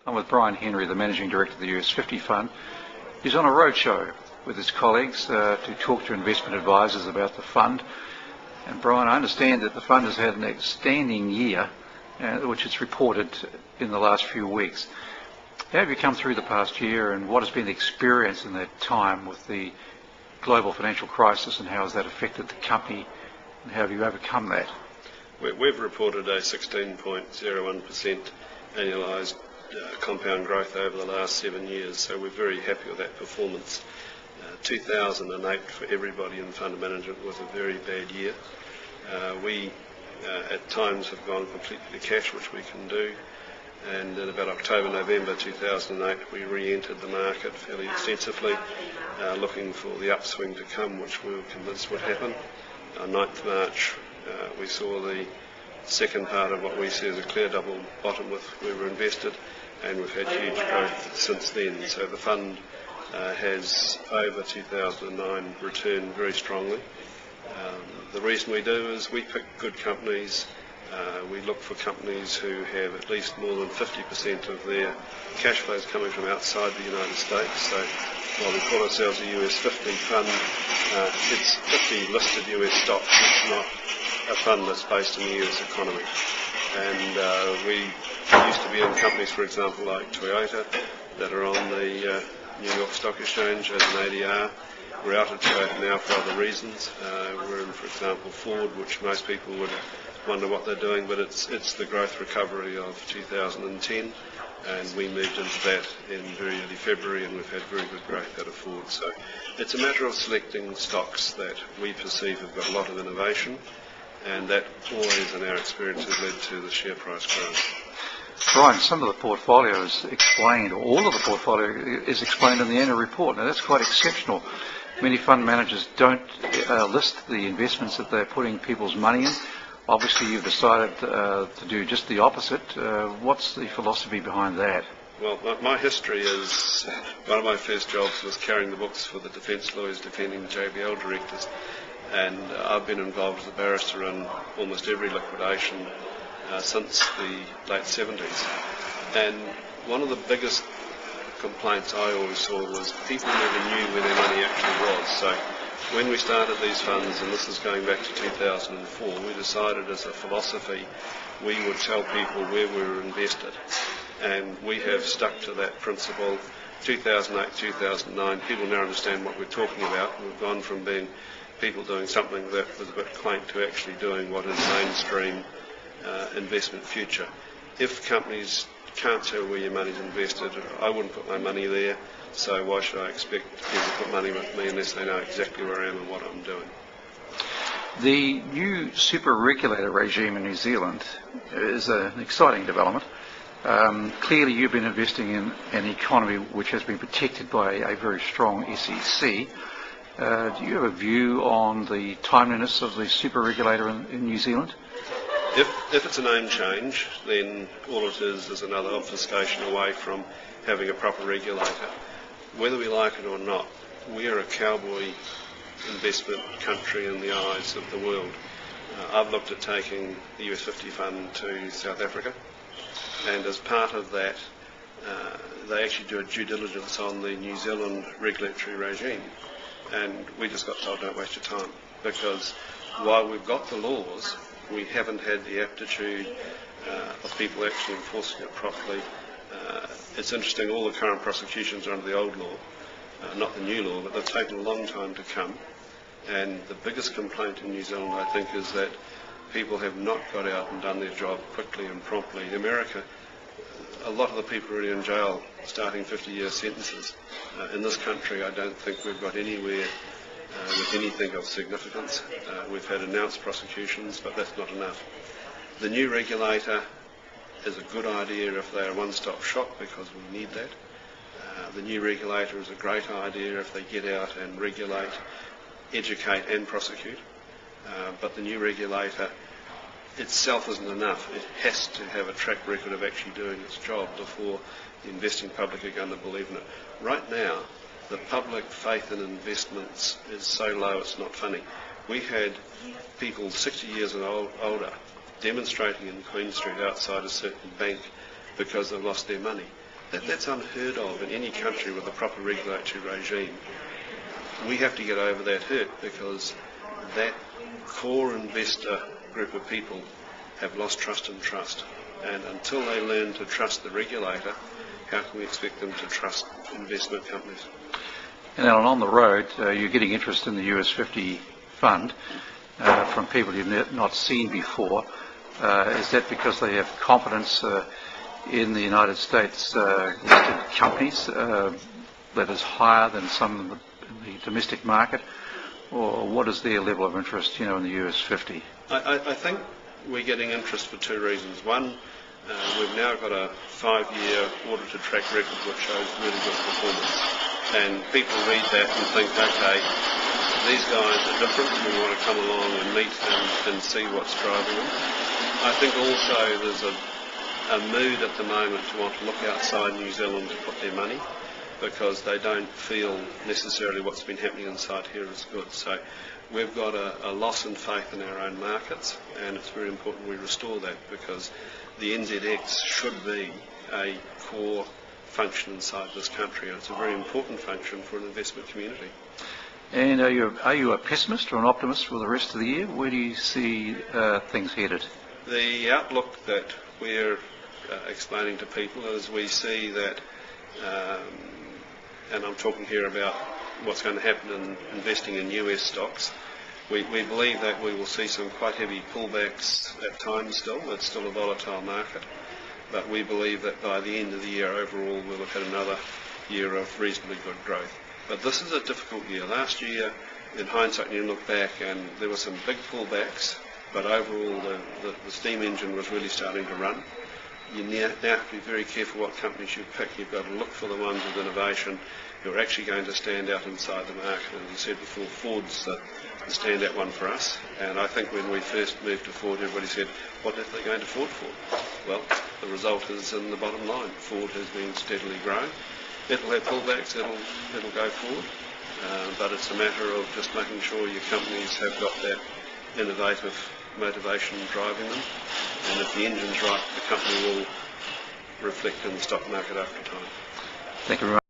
I'm with Brian Henry, the Managing Director of the US 50 Fund. He's on a roadshow with his colleagues to talk to investment advisors about the fund. And Brian, I understand that the fund has had an outstanding year, which it's reported in the last few weeks. How have you come through the past year, and what has been the experience in that time with the global financial crisis, and how has that affected the company, and how have you overcome that? We've reported a 16.01% annualised compound growth over the last 7 years, so we're very happy with that performance. 2008 for everybody in fund management was a very bad year. We at times have gone completely to cash, which we can do, and in about October, November 2008 we re-entered the market fairly extensively, looking for the upswing to come, which we were convinced would happen. On 9th March we saw the second part of what we see as a clear double bottom with where we're invested, and we've had huge growth since then. So the fund has, over 2009, returned very strongly. The reason we do is we pick good companies. We look for companies who have at least more than 50% of their cash flows coming from outside the United States. So while we call ourselves a US 50 fund, it's 50 listed US stocks. It's not a fund that's based in the US economy. And we used to be in companies, for example, like Toyota, that are on the New York Stock Exchange as an ADR. We're out of Toyota now for other reasons. We're in, for example, Ford, which most people would wonder what they're doing, but it's the growth recovery of 2010, and we moved into that in very early February, and we've had very good growth out of Ford. So it's a matter of selecting stocks that we perceive have got a lot of innovation, and that always, in our experience, has led to the share price growth. Brian, some of the portfolio is explained, or all of the portfolio is explained in the annual report. Now that's quite exceptional. Many fund managers don't list the investments that they're putting people's money in. Obviously you've decided to do just the opposite. What's the philosophy behind that? Well, my history is, one of my first jobs was carrying the books for the defence lawyers defending JBL directors, and I've been involved as a barrister in almost every liquidation since the late 70s. And one of the biggest complaints I always saw was people never knew where their money actually was. So when we started these funds, and this is going back to 2004, we decided as a philosophy we would tell people where we were invested, and we have stuck to that principle. 2008, 2009, people now understand what we're talking about. We've gone from being people doing something that was a bit quaint to actually doing what is mainstream investment future. If companies can't tell where your money's invested, I wouldn't put my money there, so why should I expect people to put money with me unless they know exactly where I am and what I'm doing? The new super regulator regime in New Zealand is an exciting development. Clearly you've been investing in an economy which has been protected by a very strong SEC. Do you have a view on the timeliness of the super regulator in New Zealand? If it's a name change, then all it is another obfuscation away from having a proper regulator. Whether we like it or not, we are a cowboy investment country in the eyes of the world. I've looked at taking the US 50 fund to South Africa, and as part of that, they actually do a due diligence on the New Zealand regulatory regime, and we just got told, don't waste your time, because while we've got the laws, we haven't had the aptitude of people actually enforcing it properly. It's interesting, all the current prosecutions are under the old law, not the new law, but they've taken a long time to come. And the biggest complaint in New Zealand, I think, is that people have not got out and done their job quickly and promptly. In America, a lot of the people are already in jail starting 50-year sentences. In this country, I don't think we've got anywhere with anything of significance. We've had announced prosecutions, but that's not enough. The new regulator is a good idea if they're a one-stop shop, because we need that. The new regulator is a great idea if they get out and regulate, educate and prosecute. But the new regulator itself isn't enough. It has to have a track record of actually doing its job before the investing public are going to believe in it. Right now, the public faith in investments is so low it's not funny. We had people 60 years and older demonstrating in Queen Street outside a certain bank because they've lost their money. That's unheard of in any country with a proper regulatory regime. We have to get over that hurt because that core investor group of people have lost trust and trust. And until they learn to trust the regulator, how can we expect them to trust investment companies? And Alan, on the road, you're getting interest in the US 50 fund from people you've not seen before. Is that because they have confidence in the United States listed companies that is higher than some in the domestic market? Or what is their level of interest, in the US 50? I think we're getting interest for two reasons. One, we've now got a 5-year audited track record which shows really good performance. And people read that and think, okay, these guys are different, we want to come along and meet and see what's driving them. I think also there's a mood at the moment to want to look outside New Zealand to put their money because they don't feel necessarily what's been happening inside here is good. So we've got a loss in faith in our own markets, and it's very important we restore that because the NZX should be a core function inside this country, and it's a very important function for an investment community. And are you a pessimist or an optimist for the rest of the year? Where do you see things headed? The outlook that we're explaining to people is we see that, and I'm talking here about what's going to happen in investing in US stocks, we believe that we will see some quite heavy pullbacks at times still. It's still a volatile market, but we believe that by the end of the year overall we'll look at another year of reasonably good growth. But this is a difficult year. Last year, in hindsight, you look back and there were some big pullbacks, but overall the steam engine was really starting to run. You now have to be very careful what companies you pick. You've got to look for the ones with innovation who are actually going to stand out inside the market. And as I said before, Ford's the standout one for us. And I think when we first moved to Ford, everybody said, what are they going to Ford for? Well, the result is in the bottom line. Ford has been steadily growing. It'll have pullbacks, it'll go forward. But it's a matter of just making sure your companies have got that innovative motivation driving them. And if the engine's right, the company will reflect in the stock market after time. Thank you very much.